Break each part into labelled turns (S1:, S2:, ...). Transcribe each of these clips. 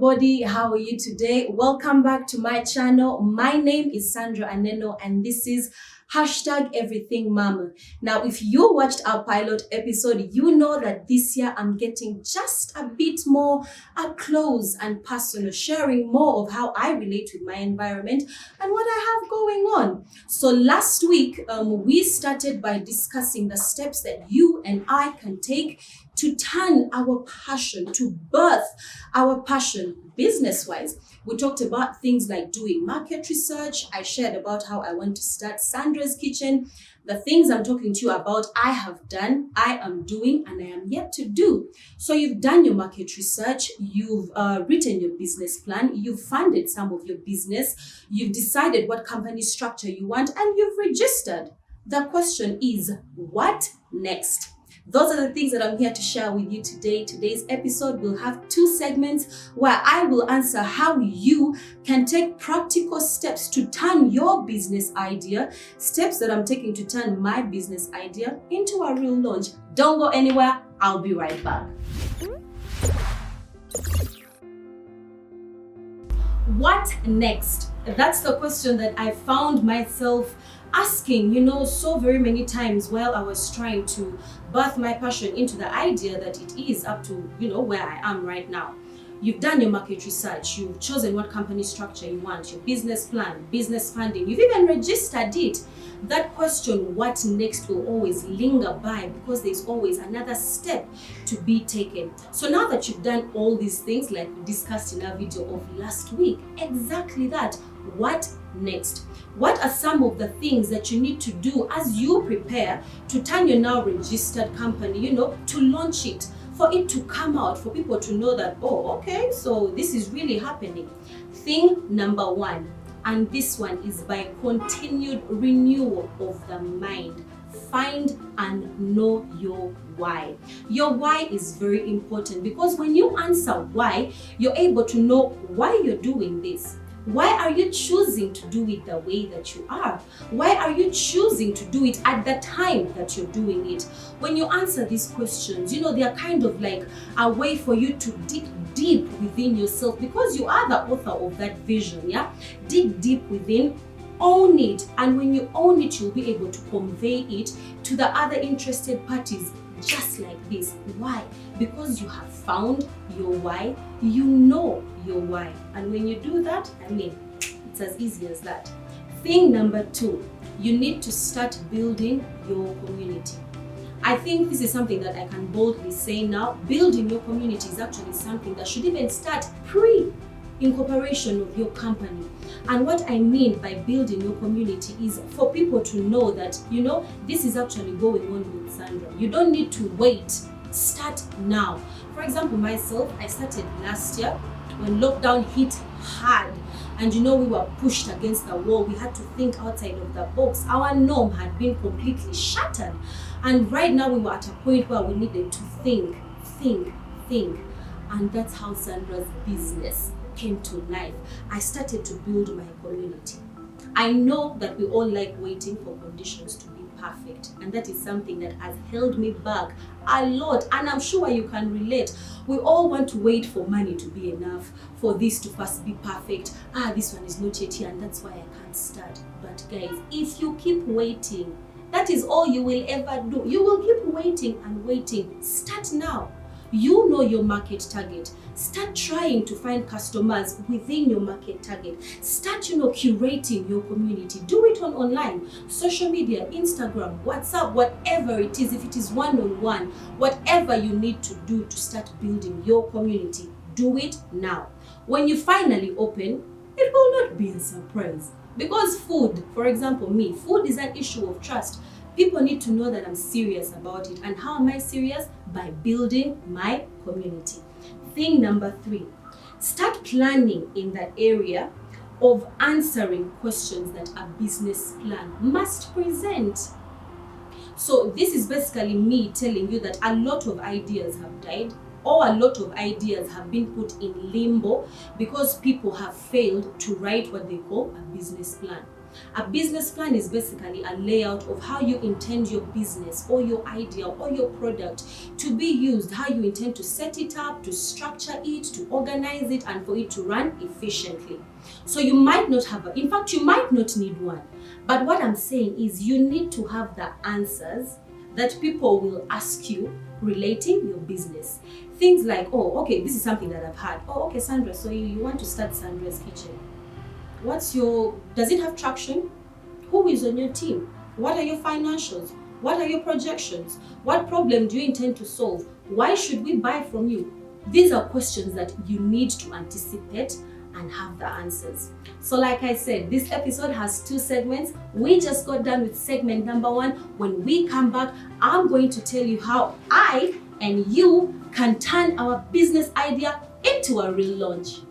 S1: everybody, how are you today? Welcome back to my channel. My name is Sandra Aneno and this is #Everything Mama. Now, if you watched our pilot episode, you know that this year I'm getting just a bit more up close and personal, sharing more of how I relate with my environment and what I have going on. So last week, we started by discussing the steps that you and I can take to turn our passion, to birth our passion business-wise. We talked about things like doing market research. I shared about how I want to start Sandra's Kitchen. The things I'm talking to you about, I have done, I am doing, and I am yet to do. So you've done your market research, you've written your business plan, you've funded some of your business, you've decided what company structure you want, and you've registered. The question is, what next? Those are the things that I'm here to share with you today. Today's episode will have 2 segments where I will answer how you can take practical steps to turn your business idea, steps that I'm taking to turn my business idea into a real launch. Don't go anywhere. I'll be right back. What next? That's the question that I found myself asking, so very many times while I was trying to birth my passion into the idea that it is up to, where I am right now. You've done your market research, you've chosen what company structure you want, your business plan, business funding, you've even registered it. That question, what next, will always linger by because there's always another step to be taken. So now that you've done all these things, like we discussed in our video of last week, exactly that, what next? What are some of the things that you need to do as you prepare to turn your now registered company, to launch it, for it to come out, for people to know that, oh, okay, so this is really happening. Thing number 1, and this one is by continued renewal of the mind. Find and know your why. Your why is very important because when you answer why, you're able to know why you're doing this. Why are you choosing to do it the way that you are? Why are you choosing to do it at the time that you're doing it? When you answer these questions, they are kind of like a way for you to dig deep within yourself because you are the author of that vision, yeah? Dig deep within, own it, and when you own it, you'll be able to convey it to the other interested parties just like this. Why? Because you have found your why, you know your why. And when you do that, it's as easy as that. Thing number 2, you need to start building your community. I think this is something that I can boldly say now. Building your community is actually something that should even start pre-incorporation of your company. And what I mean by building your community is for people to know that, this is actually going on with Sandra. You don't need to wait. Start now. For example, myself, I started last year when lockdown hit hard. And we were pushed against the wall. We had to think outside of the box. Our norm had been completely shattered. And right now we were at a point where we needed to think. And that's how Sandra's business came to life. I started to build my community. I know that we all like waiting for conditions to be perfect, and that is something that has held me back a lot, and I'm sure you can relate. We all want to wait for money to be enough, for this to first be perfect. This one is not yet here, and that's why I can't start. But guys, if you keep waiting, that is all you will ever do. You will keep waiting and waiting. Start now. You know your market target. Start trying to find customers within your market target. Start, curating your community. Do it online, social media, Instagram, WhatsApp, whatever it is. If it is one-on-one, whatever you need to do to start building your community, do it now. When you finally open, it will not be a surprise. Because food, for example, food is an issue of trust. People need to know that I'm serious about it. And how am I serious? By building my community. Thing number 3, start planning in that area of answering questions that a business plan must present. So this is basically me telling you that a lot of ideas have died, or a lot of ideas have been put in limbo because people have failed to write what they call a business plan. A business plan is basically a layout of how you intend your business or your idea or your product to be used, how you intend to set it up, to structure it, to organize it, and for it to run efficiently. So you might not have, in fact, you might not need one. But what I'm saying is you need to have the answers that people will ask you relating your business. Things like, oh, okay, this is something that I've had. Oh, okay, Sandra, so you want to start Sandra's Kitchen. Does it have traction? Who is on your team? What are your financials? What are your projections? What problem do you intend to solve? Why should we buy from you? These are questions that you need to anticipate and have the answers. So like I said, this episode has 2 segments. We just got done with segment number 1. When we come back, I'm going to tell you how I and you can turn our business idea into a real launch.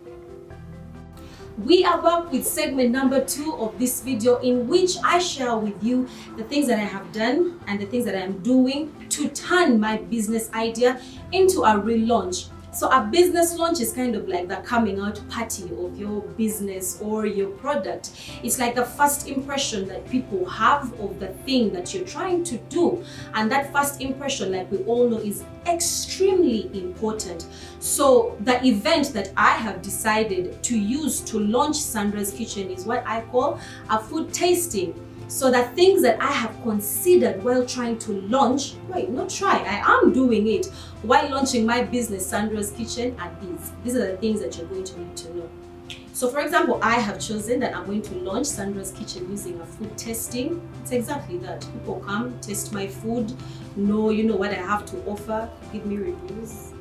S1: We are back with segment number 2 of this video, in which I share with you the things that I have done and the things that I am doing to turn my business idea into a real launch. So a business launch is kind of like the coming out party of your business or your product. It's like the first impression that people have of the thing that you're trying to do. And that first impression, like we all know, is extremely important. So the event that I have decided to use to launch Sandra's Kitchen is what I call a food tasting. So the things that I have considered while trying to launch, I am doing it while launching my business, Sandra's Kitchen, are these. These are the things that you're going to need to know. So for example, I have chosen that I'm going to launch Sandra's Kitchen using a food testing. It's exactly that. People come, taste my food, know what I have to offer, give me reviews,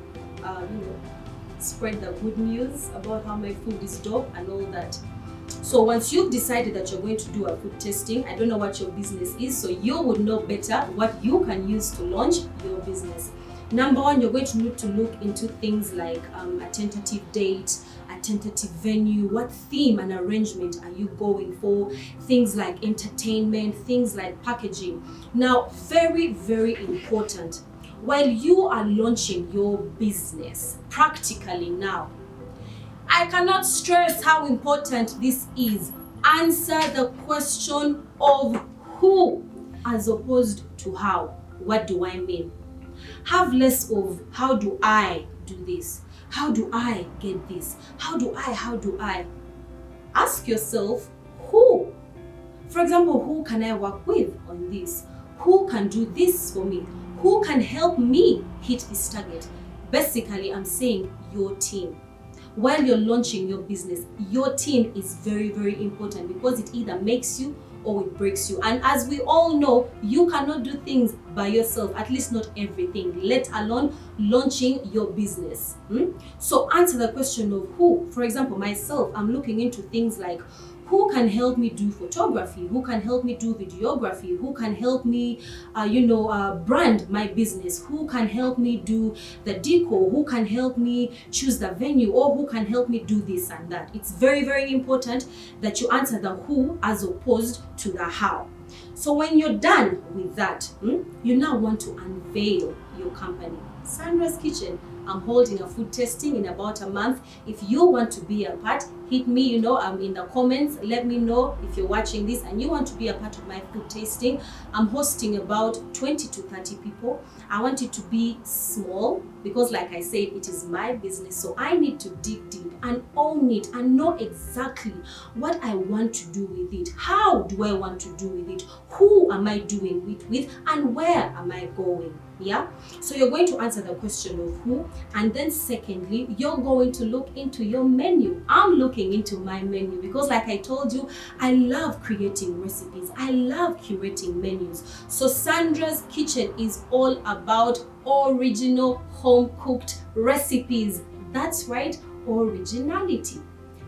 S1: spread the good news about how my food is dope and all that. So once you've decided that you're going to do a food testing, I don't know what your business is, so you would know better what you can use to launch your business. Number 1, you're going to need to look into things like a tentative date, a tentative venue, what theme and arrangement are you going for, things like entertainment, things like packaging. Now, very, very important, while you are launching your business, practically now, I cannot stress how important this is. Answer the question of who as opposed to how. What do I mean? Have less of how do I do this? How do I get this? How do I? Ask yourself who. For example, who can I work with on this? Who can do this for me? Who can help me hit this target? Basically, I'm saying your team. While you're launching your business, your team is very, very important because it either makes you or it breaks you. And as we all know, you cannot do things by yourself, at least not everything, let alone launching your business. So answer the question of who. For example, myself, I'm looking into things like who can help me do photography, who can help me do videography, who can help me brand my business, who can help me do the decor, who can help me choose the venue, or who can help me do this and that. It's very, very important that you answer the who as opposed to the how. So when you're done with that, you now want to unveil your company. Sandra's Kitchen, I'm holding a food tasting in about a month. If you want to be a part, hit me, in the comments. Let me know if you're watching this and you want to be a part of my food tasting. I'm hosting about 20 to 30 people. I want it to be small because, like I said, it is my business. So I need to dig deep and own it and know exactly what I want to do with it. How do I want to do with it? Who am I doing it with? And where am I going? Yeah, so you're going to answer the question of who, and then secondly, you're going to look into your menu. I'm looking into my menu because, like I told you, I love creating recipes. I love curating menus. So Sandra's Kitchen is all about original home-cooked recipes. That's right, originality.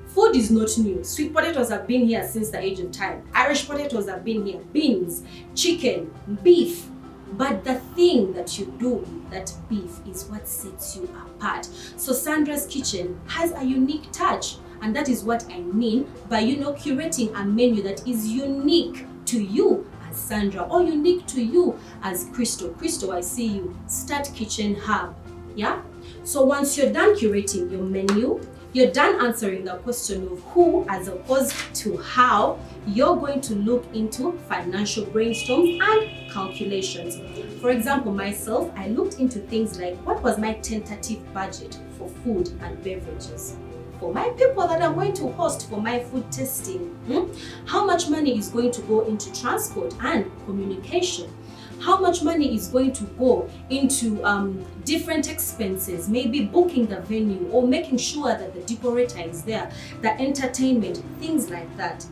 S1: Food is not new. Sweet potatoes have been here since the age of time. Irish potatoes have been here. Beans, chicken, beef. But the thing that you do with that beef is what sets you apart. So Sandra's Kitchen has a unique touch, and that is what I mean by, curating a menu that is unique to you as Sandra or unique to you as Crystal. Crystal, I see you. Start Kitchen Hub. Yeah? So once you're done curating your menu, you're done answering the question of who as opposed to how, you're going to look into financial brainstorms and calculations. For example, myself, I looked into things like what was my tentative budget for food and beverages for my people that I'm going to host for my food tasting. How much money is going to go into transport and communication? How much money is going to go into different expenses, maybe booking the venue or making sure that the decorator is there, the entertainment, things like that.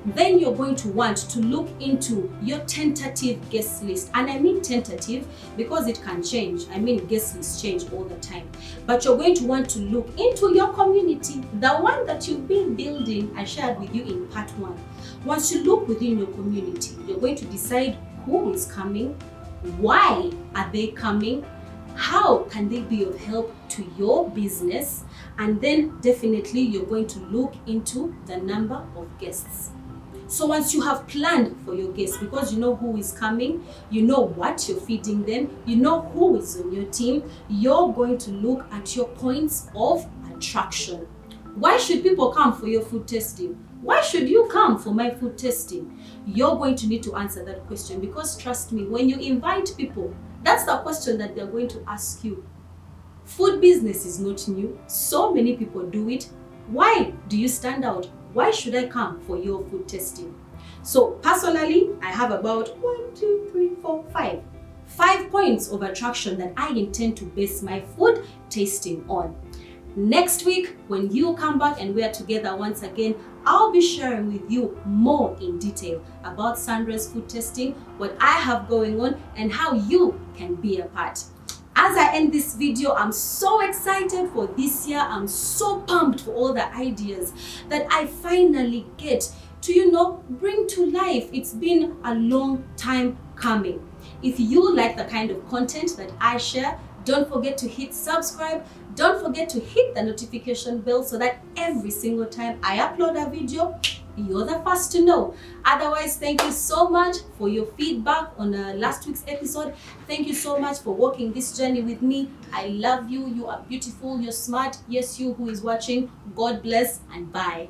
S1: Then you're going to want to look into your tentative guest list. And I mean tentative because it can change. I mean guest lists change all the time. But you're going to want to look into your community, the one that you've been building. I shared with you in part 1. Once you look within your community, you're going to decide who is coming, why are they coming, how can they be of help to your business, and then definitely you're going to look into the number of guests. So once you have planned for your guests, because you know who is coming, you know what you're feeding them, you know who is on your team, you're going to look at your points of attraction. Why should people come for your food tasting? Why should you come for my food tasting? You're going to need to answer that question, because trust me, when you invite people, that's the question that they're going to ask you. Food business is not new. So many people do it. Why do you stand out? Why should I come for your food tasting? So personally, I have about 5 points of attraction that I intend to base my food tasting on. Next week, when you come back and we are together once again, I'll be sharing with you more in detail about Sandra's food tasting, what I have going on, and how you can be a part. As I end this video, I'm so excited for this year. I'm so pumped for all the ideas that I finally get to, bring to life. It's been a long time coming. If you like the kind of content that I share, don't forget to hit subscribe. Don't forget to hit the notification bell so that every single time I upload a video, you're the first to know. Otherwise, thank you so much for your feedback on last week's episode. Thank you so much for walking this journey with me. I love you. You are beautiful. You're smart. Yes, you who is watching. God bless and bye.